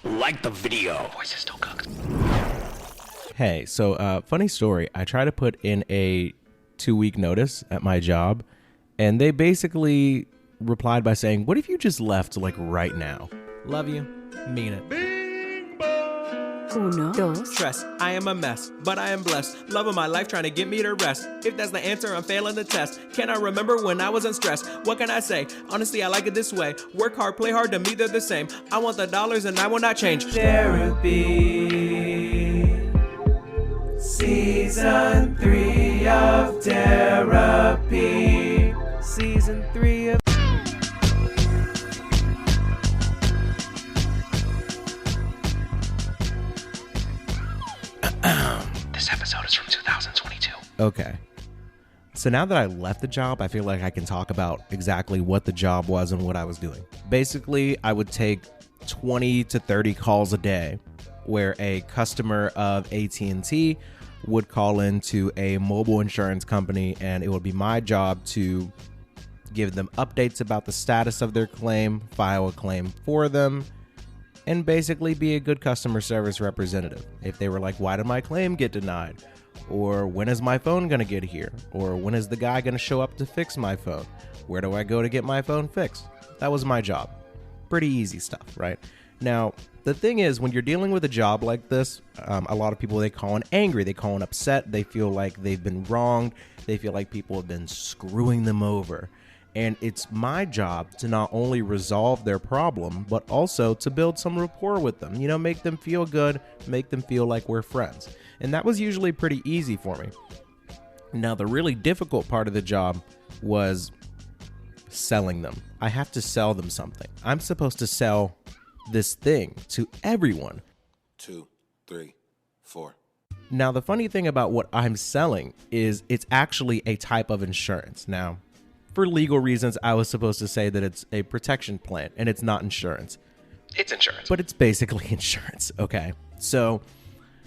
Like the video. Voice is still cooked. Hey, so funny story. I tried to put in a 2-week notice at my job, and they basically replied by saying, "What if you just left like right now?" Love you. Mean it. Uno, dos. Stress, I am a mess, but I am blessed. Love of my life trying to get me to rest. If that's the answer, I'm failing the test. Can I remember when I wasn't stressed? What can I say? Honestly, I like it this way. Work hard, play hard, to me they're the same. I want the dollars and I will not change. Derapy. Season 3 of Derapy. Season 3 of... This episode is from 2022. Okay. So now that I left the job, I feel like I can talk about exactly what the job was and what I was doing. Basically, I would take 20 to 30 calls a day where a customer of AT&T would call into a mobile insurance company, and it would be my job to give them updates about the status of their claim, file a claim for them, and basically be a good customer service representative. If they were like, why did my claim get denied? Or when is my phone gonna get here? Or when is the guy gonna show up to fix my phone? Where do I go to get my phone fixed? That was my job. Pretty easy stuff, right? Now, the thing is, when you're dealing with a job like this, a lot of people, they call in angry, they call in upset, they feel like they've been wronged, they feel like people have been screwing them over. And it's my job to not only resolve their problem, but also to build some rapport with them. You know, make them feel good, make them feel like we're friends. And that was usually pretty easy for me. Now, the really difficult part of the job was selling them. I have to sell them something. I'm supposed to sell this thing to everyone. 2, 3, 4. Now, the funny thing about what I'm selling is it's actually a type of insurance. Now, for legal reasons, I was supposed to say that it's a protection plan, and it's not insurance. It's insurance. But it's basically insurance, okay? So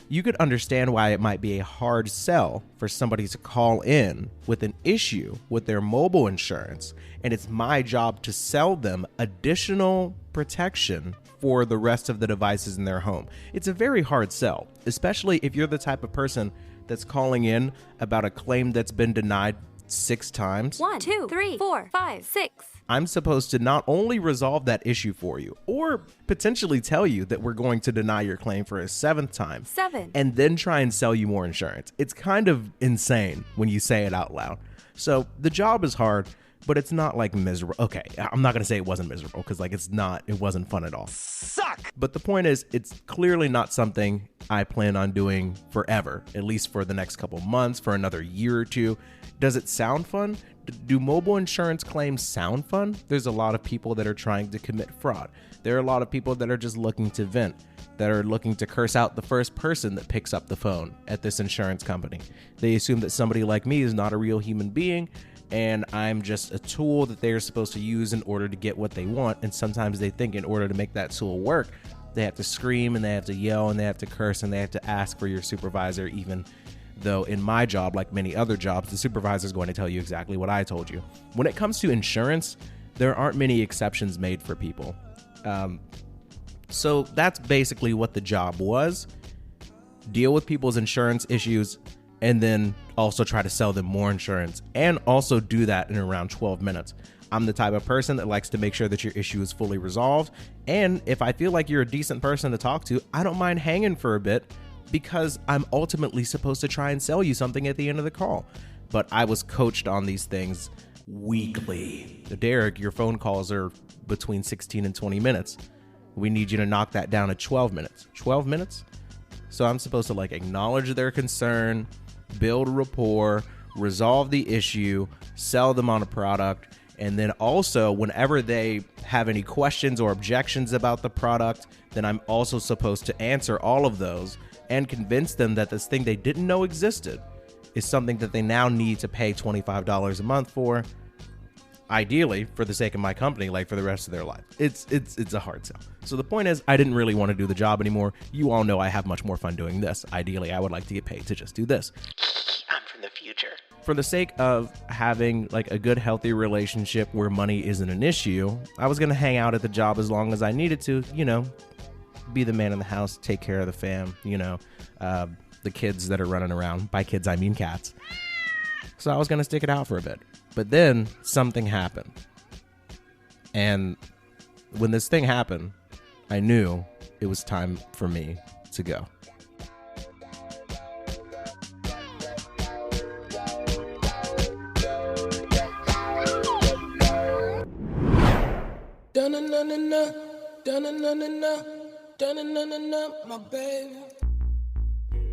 you could understand why it might be a hard sell for somebody to call in with an issue with their mobile insurance, and it's my job to sell them additional protection for the rest of the devices in their home. It's a very hard sell, especially if you're the type of person that's calling in about a claim that's been denied 6 times. 1, 2, 3, 4, 5, 6. I'm supposed to not only resolve that issue for you, or potentially tell you that we're going to deny your claim for a 7th time. 7. And then try and sell you more insurance. It's kind of insane when you say it out loud. So the job is hard, but it's not like miserable. Okay, I'm not going to say it wasn't miserable because like it wasn't fun at all. Suck! But the point is, it's clearly not something I plan on doing forever, at least for the next couple months, for another year or two. Does it sound fun? Do mobile insurance claims sound fun? There's a lot of people that are trying to commit fraud. There are a lot of people that are just looking to vent, that are looking to curse out the first person that picks up the phone at this insurance company. They assume that somebody like me is not a real human being, and I'm just a tool that they're supposed to use in order to get what they want. And sometimes they think in order to make that tool work, they have to scream and they have to yell and they have to curse and they have to ask for your supervisor, even though in my job, like many other jobs, the supervisor is going to tell you exactly what I told you. When it comes to insurance, there aren't many exceptions made for people. So that's basically what the job was. Deal with people's insurance issues and then also try to sell them more insurance, and also do that in around 12 minutes. I'm the type of person that likes to make sure that your issue is fully resolved. And if I feel like you're a decent person to talk to, I don't mind hanging for a bit, because I'm ultimately supposed to try and sell you something at the end of the call. But I was coached on these things weekly. Derek, your phone calls are between 16 and 20 minutes. We need you to knock that down to 12 minutes. 12 minutes? So I'm supposed to like acknowledge their concern, build rapport, resolve the issue, sell them on a product, and then also whenever they have any questions or objections about the product, then I'm also supposed to answer all of those and convince them that this thing they didn't know existed is something that they now need to pay $25 a month for, ideally for the sake of my company, like for the rest of their life. It's a hard sell. So the point is, I didn't really want to do the job anymore. You all know I have much more fun doing this. Ideally, I would like to get paid to just do this. I'm from the future. For the sake of having like a good, healthy relationship where money isn't an issue, I was going to hang out at the job as long as I needed to, you know, be the man in the house, take care of the fam, the kids that are running around. By kids, I mean cats. So I was going to stick it out for a bit. But then something happened. And when this thing happened, I knew it was time for me to go. My baby.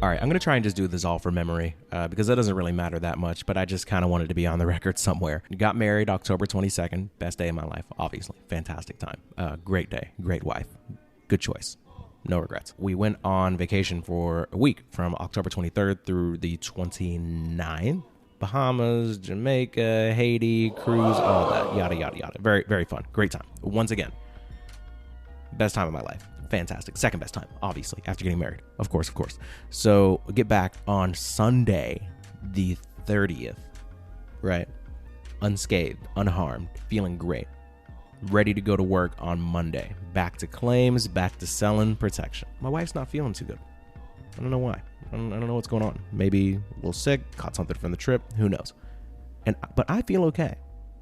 All right, I'm going to try and just do this all from memory because it doesn't really matter that much, but I just kind of wanted to be on the record somewhere. Got married October 22nd, best day of my life, obviously. Fantastic time. Great day, great wife. Good choice. No regrets. We went on vacation for a week from October 23rd through the 29th. Bahamas, Jamaica, Haiti, cruise, all that, yada, yada, yada. Very, very fun. Great time. Once again, best time of my life. Fantastic. Second best time, obviously, after getting married. Of course. So get back on Sunday, the 30th, right? Unscathed, unharmed, feeling great. Ready to go to work on Monday. Back to claims, back to selling protection. My wife's not feeling too good. I don't know why. I don't know what's going on. Maybe a little sick, caught something from the trip. Who knows? But I feel okay.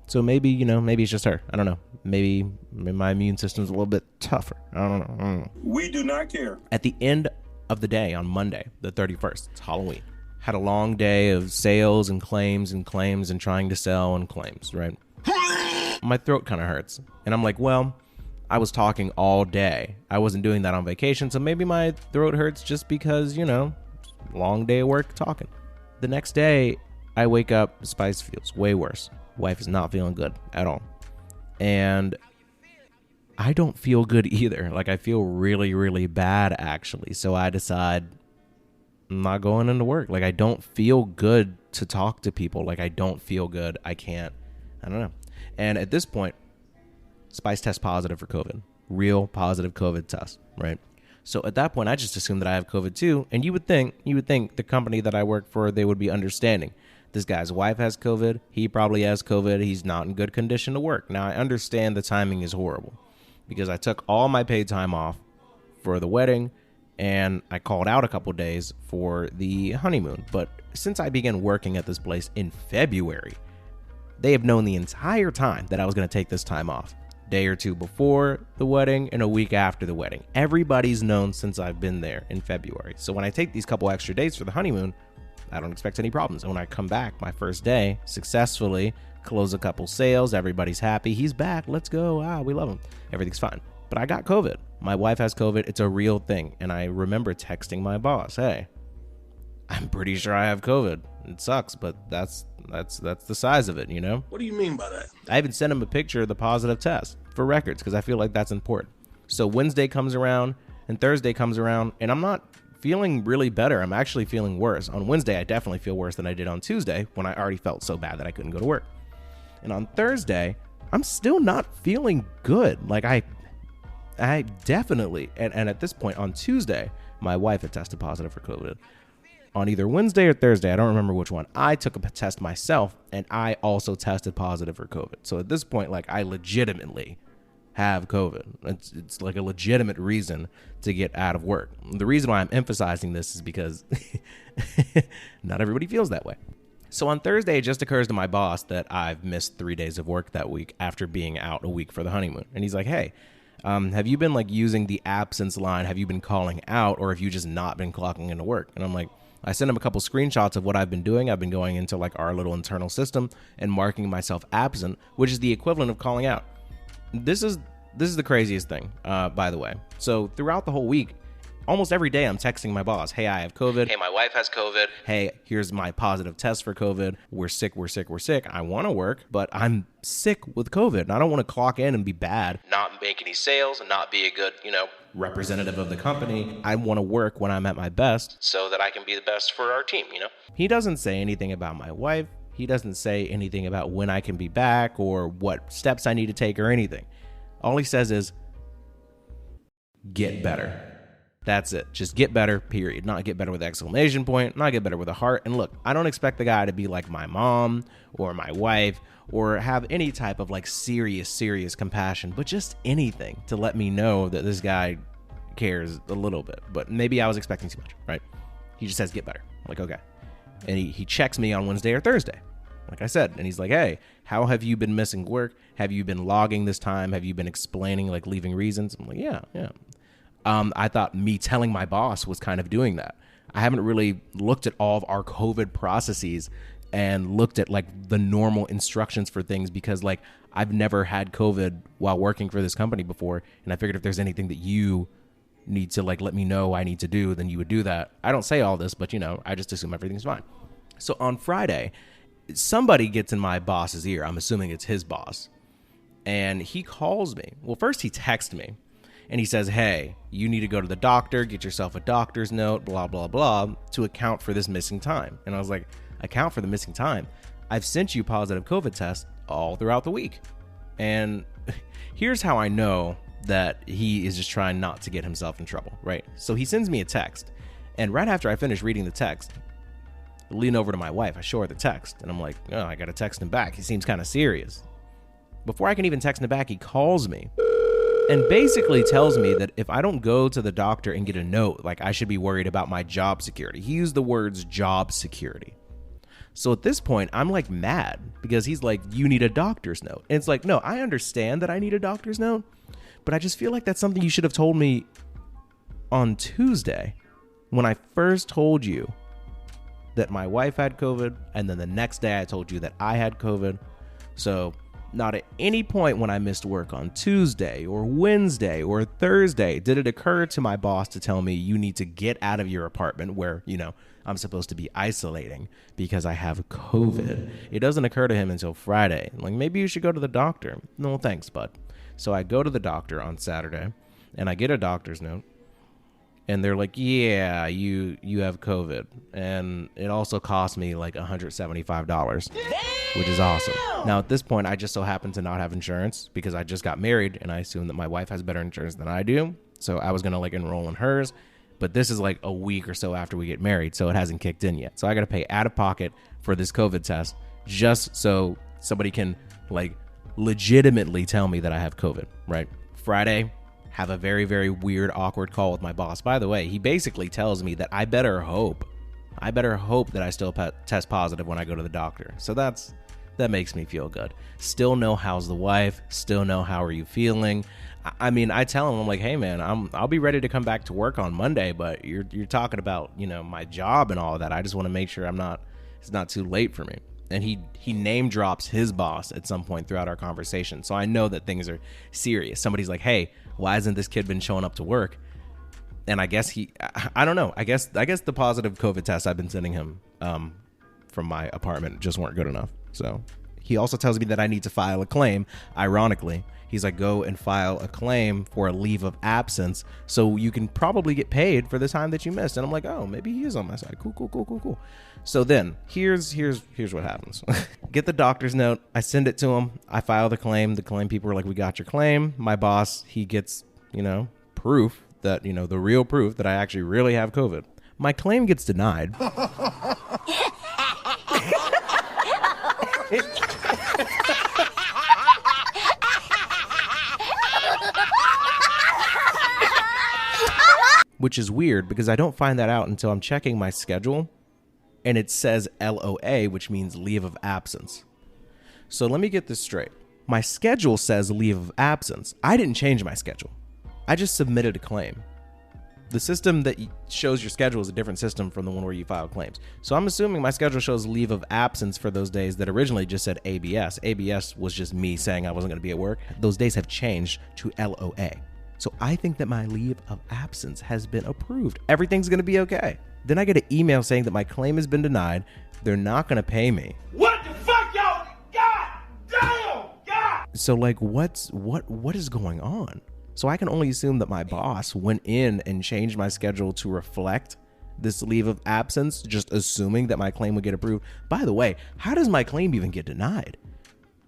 So maybe it's just her. I don't know. Maybe my immune system's a little bit tougher. I don't know. We do not care. At the end of the day on Monday, the 31st, it's Halloween. Had a long day of sales and claims and trying to sell and claims, right? My throat kind of hurts. And I'm like, well, I was talking all day. I wasn't doing that on vacation, so maybe my throat hurts just because, long day of work talking. The next day, I wake up, Spice feels way worse. Wife is not feeling good at all. And I don't feel good either. Like, I feel really, really bad, actually. So I decide I'm not going into work. Like, I don't feel good to talk to people. Like, I don't feel good. I don't know. And at this point, Spice tests positive for COVID. Real positive COVID test, right? So at that point, I just assumed that I have COVID too. And you would think the company that I work for, they would be understanding. This guy's wife has COVID. He probably has COVID. He's not in good condition to work. Now, I understand the timing is horrible because I took all my paid time off for the wedding and I called out a couple days for the honeymoon. But since I began working at this place in February, they have known the entire time that I was going to take this time off. Day or two before the wedding and a week after the wedding. Everybody's known since I've been there in February. So when I take these couple extra days for the honeymoon, I don't expect any problems. And when I come back my first day, successfully close a couple sales, everybody's happy. He's back. Let's go. We love him. Everything's fine. But I got COVID. My wife has COVID. It's a real thing. And I remember texting my boss, hey, I'm pretty sure I have COVID. It sucks, but that's the size of it, What do you mean by that? I even sent him a picture of the positive test for records because I feel like that's important. So Wednesday comes around and Thursday comes around and I'm not feeling really better. I'm actually feeling worse. On Wednesday, I definitely feel worse than I did on Tuesday when I already felt so bad that I couldn't go to work. And on Thursday, I'm still not feeling good. Like I definitely, and at this point on Tuesday, my wife had tested positive for COVID. On either Wednesday or Thursday, I don't remember which one, I took a test myself and I also tested positive for COVID. So at this point, like I legitimately have COVID. It's like a legitimate reason to get out of work. The reason why I'm emphasizing this is because not everybody feels that way. So on Thursday, it just occurs to my boss that I've missed 3 days of work that week after being out a week for the honeymoon. And he's like, hey, have you been like using the absence line? Have you been calling out or have you just not been clocking into work? And I'm like, I sent him a couple screenshots of what I've been doing. I've been going into like our little internal system and marking myself absent, which is the equivalent of calling out. This is the craziest thing, by the way. So throughout the whole week, almost every day I'm texting my boss, hey, I have COVID. Hey, my wife has COVID. Hey, here's my positive test for COVID. We're sick. I want to work, but I'm sick with COVID. And I don't want to clock in and be bad, not make any sales and not be a good, representative of the company. I want to work when I'm at my best so that I can be the best for our team, He doesn't say anything about my wife. He doesn't say anything about when I can be back or what steps I need to take or anything. All he says is, get better. That's it. Just get better, period. Not get better with an exclamation point, not get better with a heart. And look, I don't expect the guy to be like my mom or my wife or have any type of like serious compassion, but just anything to let me know that this guy cares a little bit, but maybe I was expecting too much, right? He just says, get better. I'm like, okay. And he checks me on Wednesday or Thursday, like I said. And he's like, hey, how have you been missing work? Have you been logging this time? Have you been explaining, like leaving reasons? I'm like, yeah. I thought me telling my boss was kind of doing that. I haven't really looked at all of our COVID processes and looked at like the normal instructions for things because like I've never had COVID while working for this company before. And I figured if there's anything that you need to like let me know I need to do, then you would do that. I don't say all this, but I just assume everything's fine. So on Friday, somebody gets in my boss's ear. I'm assuming it's his boss. And he calls me. Well, first he texts me and he says, hey, you need to go to the doctor, get yourself a doctor's note, blah, blah, blah, to account for this missing time. And I was like, account for the missing time? I've sent you positive COVID tests all throughout the week. And here's how I know that he is just trying not to get himself in trouble, right? So he sends me a text. And right after I finish reading the text, I lean over to my wife. I show her the text. And I'm like, oh, I got to text him back. He seems kind of serious. Before I can even text him back, he calls me and basically tells me that if I don't go to the doctor and get a note, like I should be worried about my job security. He used the words job security. So at this point, I'm like mad because he's like, you need a doctor's note. And it's like, no, I understand that I need a doctor's note, but I just feel like that's something you should have told me on Tuesday when I first told you that my wife had COVID. And then the next day I told you that I had COVID. So not at any point when I missed work on Tuesday or Wednesday or Thursday did it occur to my boss to tell me you need to get out of your apartment where, I'm supposed to be isolating because I have COVID. It doesn't occur to him until Friday. Like, maybe you should go to the doctor. No, thanks, bud. So I go to the doctor on Saturday and I get a doctor's note. And they're like, yeah, you have COVID. And it also cost me like $175, which is awesome. Now, at this point, I just so happen to not have insurance because I just got married and I assume that my wife has better insurance than I do. So I was going to like enroll in hers. But this is like a week or so after we get married, so it hasn't kicked in yet. So I got to pay out of pocket for this COVID test just so somebody can like legitimately tell me that I have COVID, right? Friday, have a very, very weird, awkward call with my boss. By the way, he basically tells me that I better hope that I still test positive when I go to the doctor. So that makes me feel good. Still know how's the wife, still know how are you feeling. I mean, I tell him, I'm like, hey man, I'll be ready to come back to work on Monday, but you're talking about, my job and all of that. I just want to make sure it's not too late for me. And he name drops his boss at some point throughout our conversation. So I know that things are serious. Somebody's like, hey, why hasn't this kid been showing up to work? And I guess I don't know. I guess the positive COVID tests I've been sending him from my apartment just weren't good enough. So he also tells me that I need to file a claim. Ironically, he's like, go and file a claim for a leave of absence so you can probably get paid for the time that you missed. And I'm like, oh, maybe he is on my side. Cool. So then here's what happens. Get the doctor's note. I send it to him. I file the claim. The claim people are like, we got your claim. My boss, he gets, proof that, the real proof that I actually really have COVID. My claim gets denied. Which is weird because I don't find that out until I'm checking my schedule and it says LOA, which means leave of absence. So let me get this straight. My schedule says leave of absence. I didn't change my schedule. I just submitted a claim. The system that shows your schedule is a different system from the one where you file claims. So I'm assuming my schedule shows leave of absence for those days that originally just said ABS. ABS was just me saying I wasn't going to be at work. Those days have changed to LOA. So I think that my leave of absence has been approved. Everything's going to be okay. Then I get an email saying that my claim has been denied. They're not going to pay me. What the fuck, y'all? God damn! God! So like, what is going on? So I can only assume that my boss went in and changed my schedule to reflect this leave of absence, just assuming that my claim would get approved. By the way, how does my claim even get denied?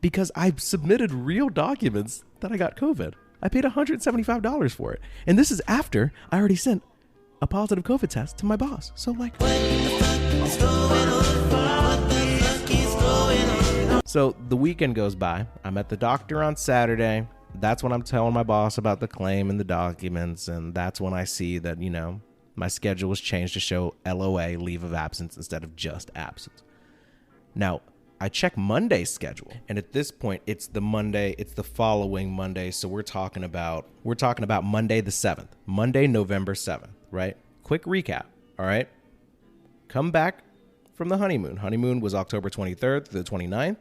Because I submitted real documents that I got COVID. I paid $175 for it. And this is after I already sent a positive COVID test to my boss. So like, so the weekend goes by. I'm at the doctor on Saturday. That's when I'm telling my boss about the claim and the documents. And that's when I see that, my schedule was changed to show LOA, leave of absence, instead of just absence. Now, I check Monday's schedule, and at this point, it's the following Monday. So we're talking about Monday the 7th, Monday, November 7th, right? Quick recap. All right. Come back from the honeymoon. Honeymoon was October 23rd to the 29th.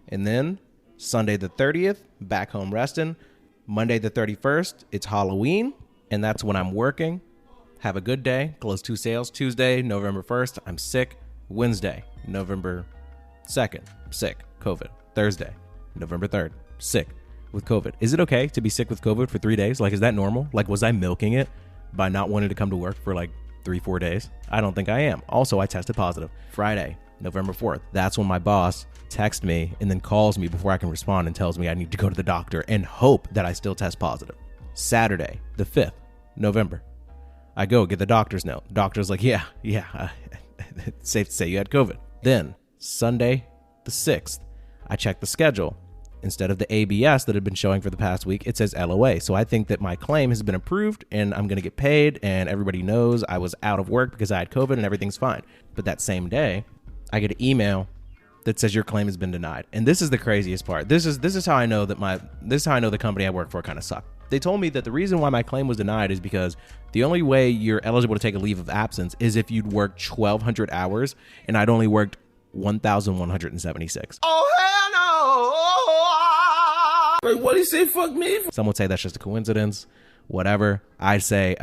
And then Sunday the 30th, back home resting. Monday the 31st, it's Halloween, and that's when I'm working. Have a good day. Close 2 sales. Tuesday, November 1st, I'm sick. Wednesday, November 2nd, sick, COVID. Thursday, November 3rd, sick with COVID. Is it okay to be sick with COVID for 3 days? Like, is that normal? Like, was I milking it by not wanting to come to work for like 3-4 days? I don't think I am. Also, I tested positive. Friday, November 4th. That's when my boss texts me and then calls me before I can respond and tells me I need to go to the doctor and hope that I still test positive. Saturday, the 5th, November. I go get the doctor's note. Doctor's like, yeah, it's safe to say you had COVID. Then Sunday, the 6th, I check the schedule. Instead of the ABS that had been showing for the past week, it says LOA. So I think that my claim has been approved and I'm going to get paid, and everybody knows I was out of work because I had COVID and everything's fine. But that same day, I get an email that says your claim has been denied. And this is the craziest part. This is how I know that the company I work for kind of sucked. They told me that the reason why my claim was denied is because the only way you're eligible to take a leave of absence is if you'd worked 1,200 hours, and I'd only worked 1,176. Oh, hell no! Wait, what did he say? Fuck me? Some would say that's just a coincidence, whatever. I'd say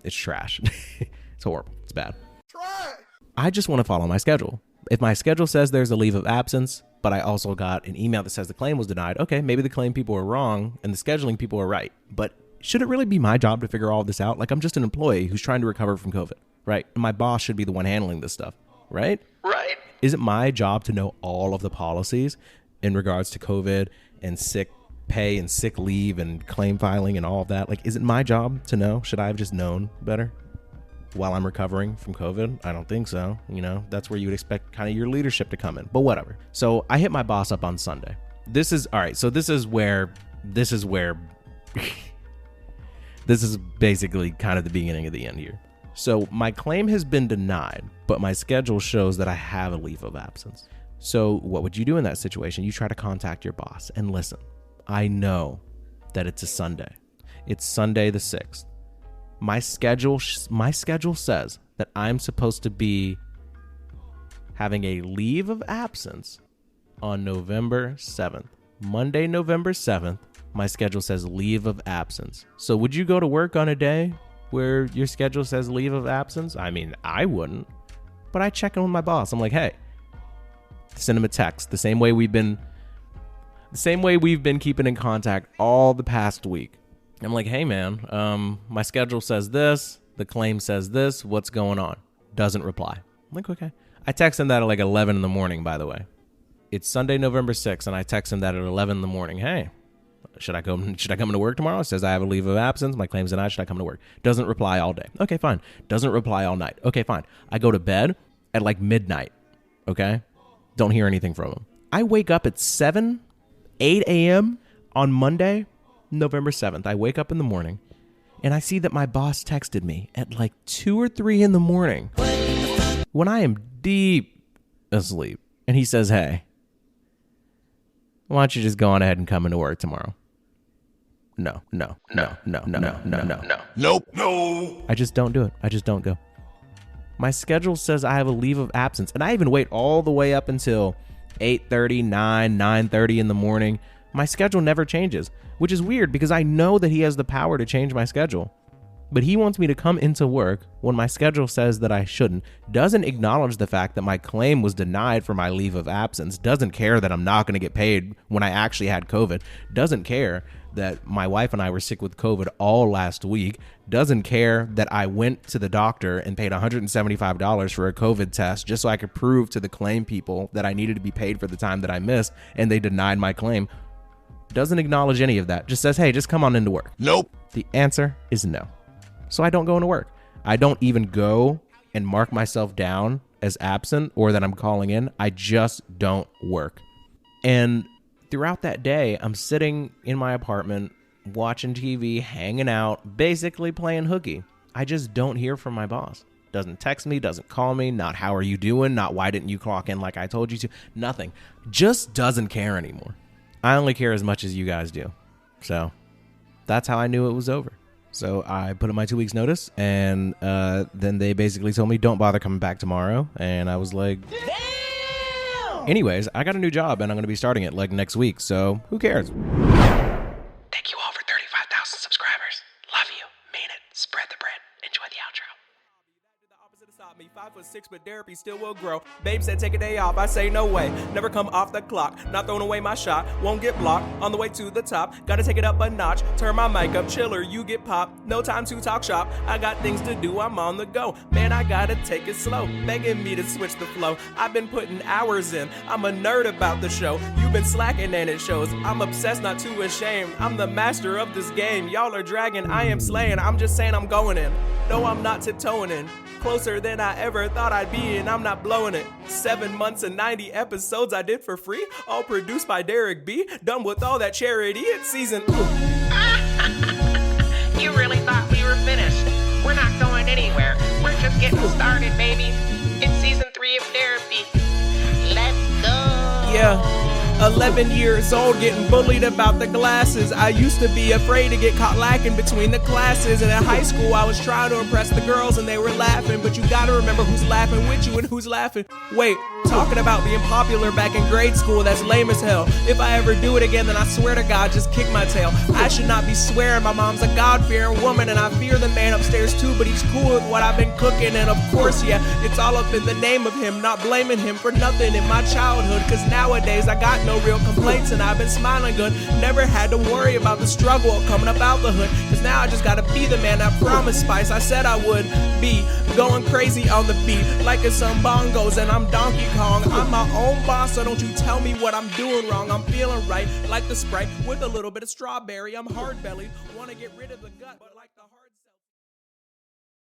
it's trash. It's horrible. It's bad. Trash! I just want to follow my schedule. If my schedule says there's a leave of absence, but I also got an email that says the claim was denied, okay, maybe the claim people are wrong and the scheduling people are right. But should it really be my job to figure all of this out? Like, I'm just an employee who's trying to recover from COVID, right? And my boss should be the one handling this stuff, right? Right. Is it my job to know all of the policies in regards to COVID and sick pay and sick leave and claim filing and all of that? Like, is it my job to know? Should I have just known better while I'm recovering from COVID? I don't think so. That's where you would expect kind of your leadership to come in, but whatever. So I hit my boss up on Sunday. This is where this is basically kind of the beginning of the end here. So my claim has been denied, but my schedule shows that I have a leave of absence. So what would you do in that situation? You try to contact your boss and listen. I know that it's a Sunday. It's Sunday the 6th. My schedule says that I'm supposed to be having a leave of absence on November 7th. Monday, November 7th, my schedule says leave of absence. So would you go to work on a day where your schedule says leave of absence? I mean, I wouldn't, but I check in with my boss. I'm like, hey, send him a text the same way we've been keeping in contact all the past week. I'm like, hey man, my schedule says this, the claim says this, what's going on? Doesn't reply. I'm like, okay. I text him that at like 11 in the morning, by the way. It's Sunday, November 6th, and I text him that at 11 in the morning. Hey, should I come into work tomorrow? It says I have a leave of absence. My claim's denied. Should I come to work? Doesn't reply all day. Okay, fine. Doesn't reply all night. Okay, fine. I go to bed at like midnight. Okay? Don't hear anything from him. I wake up at 8 a.m. on Monday, November 7th. I wake up in the morning and I see that my boss texted me at like 2 or 3 in the morning when I am deep asleep. And he says, hey, why don't you just go on ahead and come into work tomorrow? No. Nope. No. I just don't do it. I just don't go. My schedule says I have a leave of absence, and I even wait all the way up until 8:30, 9:30 in the morning. My schedule never changes, which is weird because I know that he has the power to change my schedule. But he wants me to come into work when my schedule says that I shouldn't, doesn't acknowledge the fact that my claim was denied for my leave of absence, doesn't care that I'm not going to get paid when I actually had COVID, doesn't care that my wife and I were sick with COVID all last week, doesn't care that I went to the doctor and paid $175 for a COVID test just so I could prove to the claim people that I needed to be paid for the time that I missed, and they denied my claim. Doesn't acknowledge any of that. Just says, hey, just come on into work. Nope. The answer is no. So I don't go into work. I don't even go and mark myself down as absent or that I'm calling in. I just don't work. And throughout that day, I'm sitting in my apartment, watching TV, hanging out, basically playing hooky. I just don't hear from my boss. Doesn't text me, doesn't call me, not how are you doing, not why didn't you clock in like I told you to, nothing. Just doesn't care anymore. I only care as much as you guys do. So that's how I knew it was over. So I put in my 2 weeks notice, and then they basically told me, don't bother coming back tomorrow. And I was like, damn! Anyways, I got a new job, and I'm going to be starting it like next week. So who cares? Thank you all for 35,000 subscribers. Love you. Mean it. Spread the bread. Enjoy the outro. 5'6", but Derapy still will grow. Babe said take a day off, I say no way. Never come off the clock, not throwing away my shot. Won't get blocked, on the way to the top. Gotta take it up a notch, turn my mic up, chiller, you get popped. No time to talk shop, I got things to do, I'm on the go. Man, I gotta take it slow, begging me to switch the flow. I've been putting hours in, I'm a nerd about the show. You've been slacking and it shows, I'm obsessed, not too ashamed. I'm the master of this game, y'all are dragging, I am slaying. I'm just saying I'm going in, no I'm not tiptoeing in. Closer than I ever thought I'd be, and I'm not blowing it. 7 months and 90 episodes I did for free, all produced by Derek B. Done with all that charity, it's season. You really thought we were finished? We're not going anywhere. We're just getting started, baby. It's season 3 of Derapy. Let's go. Yeah. 11 years old, getting bullied about the glasses. I used to be afraid to get caught lacking between the classes. And in high school, I was trying to impress the girls and they were laughing. But you gotta remember who's laughing with you and who's laughing. Wait, talking about being popular back in grade school, that's lame as hell. If I ever do it again, then I swear to God, just kick my tail. I should not be swearing, my mom's a God-fearing woman. And I fear the man upstairs too, but he's cool with what I've been cooking. And of course, yeah, it's all up in the name of him. Not blaming him for nothing in my childhood. Cause nowadays, I got no real complaints and I've been smiling good. Never had to worry about the struggle of coming up out the hood. Cause now I just gotta be the man that promised Spice I said I would be. Going crazy on the beat like it's some bongos and I'm Donkey Kong. I'm my own boss, so don't you tell me what I'm doing wrong. I'm feeling right like the Sprite with a little bit of strawberry. I'm hard-bellied, wanna get rid of the gut, but like the hard